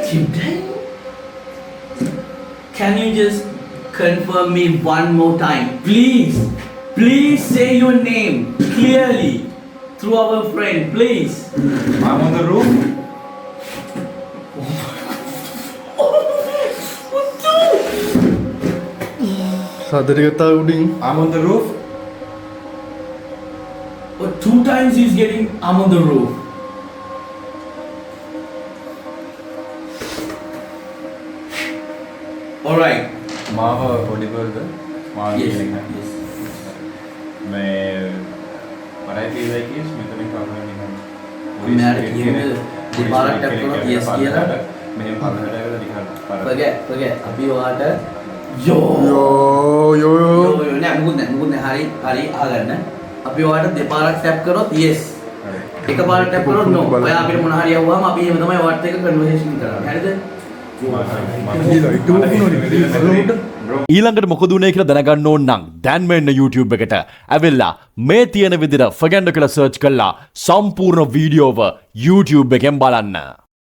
Today? Can you just confirm me one more time? Please. Please say your name clearly through our friend, please. I'm on the roof. සාදරය කතා උඩින් I'm on the roof. But 2 times he's getting, I'm on the roof. Alright. මාව audible ද? මාව Yes. කියන එක. Yes. මේ what I feel like is මෙතනින් කවුරුහරි නිකන් මෙයාට කියන්නේ දෙපාරක් ටැප් කරලා yes කියලා. මෙහෙම පල්ලෙහාට ඇවිල්ලා නිකන් Forget. අපි ඔයාට yo නෑ මුකුත් නෑ හරි අහගන්න. අපි ඔයාට දෙපාරක් ටැප් කරොත් yes. එකපාරක් ටැප් කරොත් no. ඔයා අපිට මොන හරි යවුවාම අපි එහෙම තමයි ඔයාත් එක්ක කන්වර්සේෂන් කරන්නේ. හරිද? ඊළඟට මොකද වුනේ කියලා දැනගන්න ඕන නම් දැන් මෙන්න YouTube එකට ඇවිල්ලා මේ තියෙන විදිහට ෆගැන්ඩෝ කියලා සර්ච් කළා සම්පූර්ණ වීඩියෝව YouTube එකෙන් බලන්න.